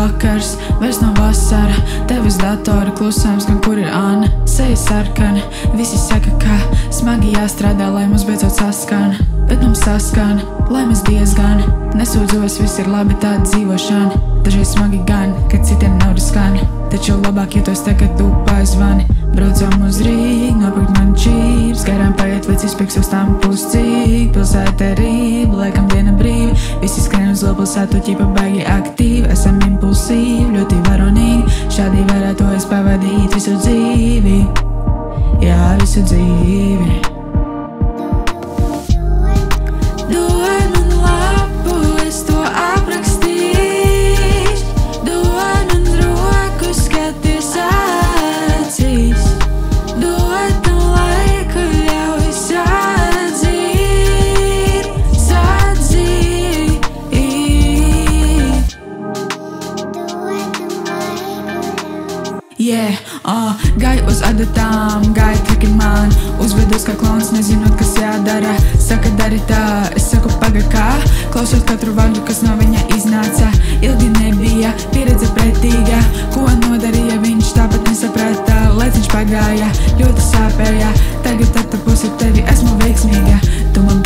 vakars, vairs nav vasara. Tev uz datora klusājums, gan kur ir Anna. Seja sarkana, visi saka, ka smagi jāstrādā, lai mums beidzot saskan. Bet mums saskan, lai mēs diezgan nesūdzos, viss ir labi, tāda dzīvošana. Dažreiz smagi gan, kad citiem naudas skan, taču labāk jūtos tagad tu paizvani. Braucam uz Rīgu, nopirkt man čīps, garām paiet vecis piks uz tam puscīgi. Pilsēta rība, laikam diena brīva, visi skrien uz lielpilsētu, ķipa baigi aktīvi. Esam impulsīvi, ļoti varonīgi, šādi varētu es pavadīt visu dzīvi. Jā, visu dzīvi. Dod man lapu, es to aprakstīšu. Dod man roku, skaties acīs. Dod man laiku, ļauj sadzīt. Yeah, gāju uz adatām, gāju traki man. Uzvedos kā klons, nezinot, kas jādara. Saka, dari tā, es saku, paga kā. Klausot katru vārdu, kas no viņa iznāca. Ilgi nebija pieredze pretīga. Ko nodarīja, viņš tāpat nesaprata. Laiciņš pagāja, ļoti sāpēja. Tagad atapos ar tevi, esmu veiksmīga. Tu man